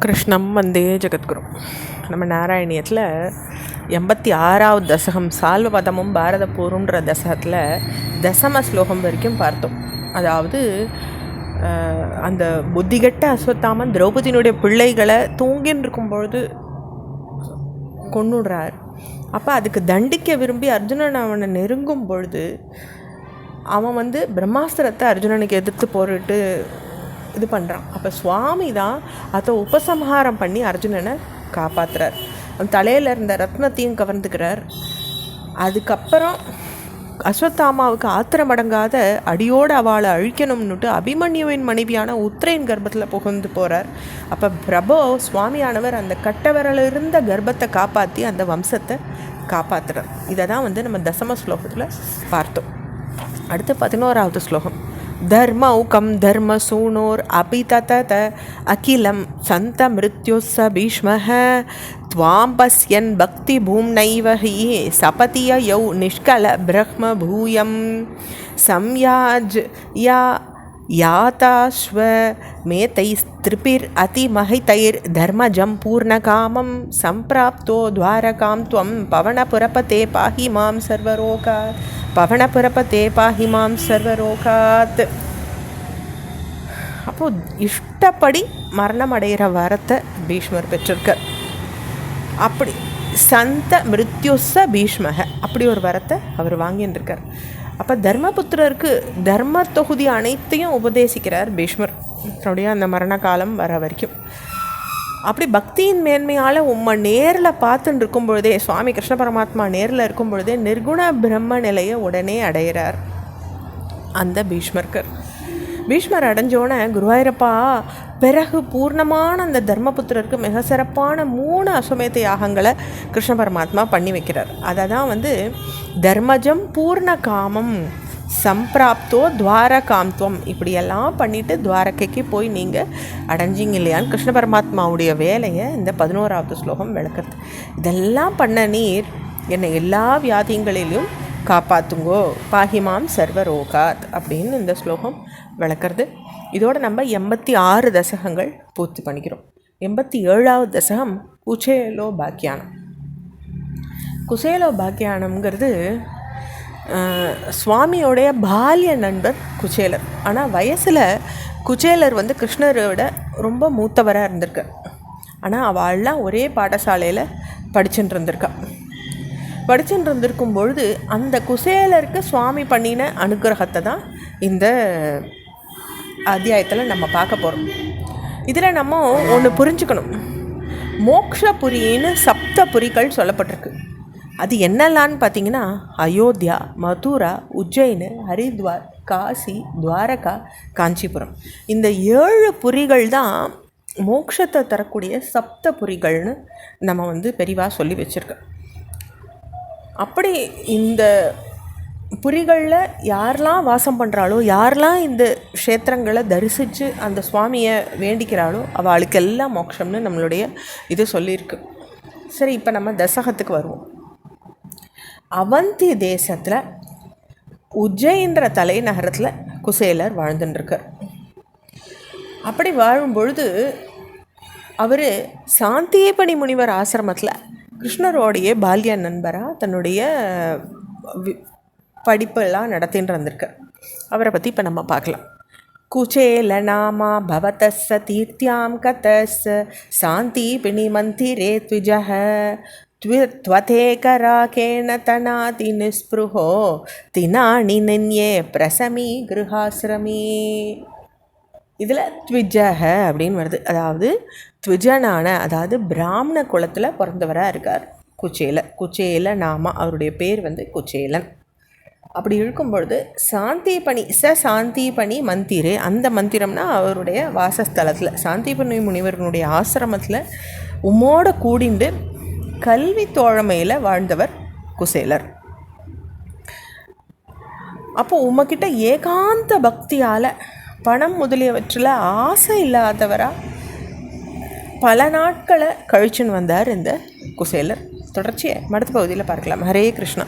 கிருஷ்ணம் வந்தே ஜெகத்குரு. நம்ம நாராயணியத்தில் 86வது தசகம் சால்வபதமும் பாரத போருன்ற தசகத்தில் தசம ஸ்லோகம் வரைக்கும் பார்த்தோம். அதாவது அந்த புத்திகட்ட அஸ்வத்தாமன் திரௌபதியினுடைய பிள்ளைகளை தூங்கின்னு இருக்கும்பொழுது கொன்னுடுறார். அப்போ அதுக்கு தண்டிக்க விரும்பி அர்ஜுனன் அவனை நெருங்கும் பொழுது அவன் பிரம்மாஸ்திரத்தை அர்ஜுனனுக்கு எதிர்த்து போரிட்டு இது பண்ணுறான். அப்போ சுவாமி தான் அதை உபசம்ஹாரம் பண்ணி அர்ஜுனனை காப்பாற்றுறார். அவன் தலையில் இருந்த ரத்னத்தையும் கவர்ந்துக்கிறார். அதுக்கப்புறம் அஸ்வத்தாமாவுக்கு ஆத்திரமடங்காத அடியோடு அவளை அழிக்கணும்னுட்டு அபிமன்யுவின் மனைவியான உத்திரையின் கர்ப்பத்தில் புகுந்து போகிறார். அப்போ பிரபோ சுவாமியானவர் அந்த கட்டவரிலிருந்த கர்ப்பத்தை காப்பாற்றி அந்த வம்சத்தை காப்பாற்றுறார். இதை தான் நம்ம தசம ஸ்லோகத்தில் பார்த்தோம். அடுத்து 11வது ஸ்லோகம். தர்மௌகம் தர்மசூனோர் அபிதத அகிலம் சந்த மிருத்யுஸ்ஸ பீஷ்மஹ த்வாம் பஸ்யன் பக்தி பூம்னைவ ஹி சபதிய யௌ நிஷ்கல பிரஹ்ம பூயம் சம்யாஜ் யா யாதாஸ்வ மேதைஸ்திரிபிர் அதிமஹிதைர் தர்மஜம் பூர்ணகாமம் சம்பிராப்தோ துவாரகாம் த்வம் பவனபுரபதே பாஹி மாம் சர்வரோகாத் பவனபுரபதே பாஹி மாம் சர்வரோகாத். அப்போது இஷ்டப்படி மரணம் அடைகிற வரத்தை பீஷ்மர் பெற்றிருக்கார். அப்படி சந்த மிருத்யுஸ்ஸ பீஷ்மக அப்படி ஒரு வரத்தை அவர் வாங்கிட்டுருக்கார். அப்போ தர்மபுத்திரருக்கு தர்ம தொகுதி அனைத்தையும் உபதேசிக்கிறார் பீஷ்மர் தன்னுடைய அந்த மரண காலம் வர வரைக்கும். அப்படி பக்தியின் மேன்மையால் உம்மை நேரில் பார்த்துட்டு இருக்கும் பொழுதே, சுவாமி கிருஷ்ண பரமாத்மா நேரில் இருக்கும் பொழுதே நிர்குண பிரம்ம நிலையை உடனே அடைகிறார் அந்த பீஷ்மர்கர். பீஷ்மர் அடைஞ்சோடனே குருவாயூரப்பா பிறகு பூர்ணமான அந்த தர்மபுத்திரருக்கு மிக சிறப்பான 3 அஸ்வமேத யாகங்களை கிருஷ்ண பரமாத்மா பண்ணி வைக்கிறார். அதை தான் தர்மஜம் பூர்ண காமம் சம்பிராப்தோ துவாரகாம்துவம் இப்படியெல்லாம் பண்ணிவிட்டு துவாரகைக்கு போய் நீங்கள் அடைஞ்சிங்க இல்லையான்னு கிருஷ்ண பரமாத்மாவுடைய வேலையை இந்த 11வது ஸ்லோகம் விளக்குறது. இதெல்லாம் பண்ண நீர் என்னை எல்லா வியாதிகளிலும் காப்பாற்றுங்கோ பாஹிமாம் சர்வரோகாத் அப்படின்னு இந்த ஸ்லோகம் விளக்குறது. இதோடு நம்ம 86 தசகங்கள் பூர்த்தி பண்ணிக்கிறோம். 87வது தசகம் குச்சேலோ பாக்கியானம். குசேலோ பாக்கியானம்ங்கிறது சுவாமியோடைய பால்ய நண்பர் குச்சேலர். ஆனால் வயசில் குச்சேலர் கிருஷ்ணரோட ரொம்ப மூத்தவராக இருந்திருக்கார். ஆனால் அவள்லாம் ஒரே பாடசாலையில் படிச்சுட்டு இருந்திருக்கும் பொழுது அந்த குசேலருக்கு சுவாமி பண்ணின அனுகிரகத்தை தான் இந்த அத்தியாயத்தில் நம்ம பார்க்க போகிறோம். இதில் நம்ம ஒன்று புரிஞ்சுக்கணும். மோக்ஷபுரின்னு 7 புரிகள் சொல்லப்பட்டிருக்கு. அது என்னெல்லான்னு பார்த்தீங்கன்னா அயோத்தியா, மதுரா, உஜ்ஜைனு, ஹரித்வார், காசி, துவாரகா, காஞ்சிபுரம். இந்த 7 புரிகள் தான் மோட்சத்தை தரக்கூடிய 7 புரிகள்னு நம்ம பெரிவா சொல்லி வச்சுருக்கோம். அப்படி இந்த புரிகளில் யாரெல்லாம் வாசம் பண்ணுறாளோ, யாரெல்லாம் இந்த க்ஷேத்திரங்களை தரிசித்து அந்த சுவாமியை வேண்டிக்கிறாளோ அவளுக்கெல்லாம் மோட்சம்னு நம்மளுடைய இது சொல்லியிருக்கு. சரி, இப்போ நம்ம தசகத்துக்கு வருவோம். அவந்தி தேசத்தில் உஜ்ஜைன்ற தலைநகரத்தில் குசேலர் வாழ்ந்துட்டுருக்கார். அப்படி வாழும்பொழுது அவர் சாந்தியபனி முனிவர் ஆசிரமத்தில் கிருஷ்ணரோடைய பால்ய நண்பராக தன்னுடைய படிப்பெல்லாம் நடத்தின்னு வந்திருக்கார். அவரை பற்றி இப்போ நம்ம பார்க்கலாம். குச்சேல நாமா பவதஸ்ஸ தீர்த்தியாம் கதஸ்ஸ சாந்திபினி மந்திரே த்விஜஹ த்வதேகராகேண தனாதி நிஸ்பிருஹோ தினானி நின்யே பிரசமி கிருஹாசிரமி. இதில் த்விஜஹ அப்படின்னு வருது. அதாவது த்விஜனான, அதாவது பிராமண குலத்தில் பிறந்தவராக இருக்கார் குச்சேல நாமா. அவருடைய பேர் குச்சேலன். அப்படி இருக்கும்பொழுது சாந்திபனி மந்திரே, அந்த மந்திரம்னா அவருடைய வாசஸ்தலத்தில் சாந்திபனி முனிவர்களுடைய ஆசிரமத்தில் உம்மோட கூடிண்டு கல்வி தோழமையில் வாழ்ந்தவர் குசேலர். அப்போது உம்மக்கிட்ட ஏகாந்த பக்தியால் பணம் முதலியவற்றில் ஆசை இல்லாதவராக பல நாட்களை கழிச்சுன்னு வந்தார் இந்த குசேலர். தொடர்ச்சியை அடுத்த பகுதியில் பார்க்கலாம். ஹரே கிருஷ்ணா.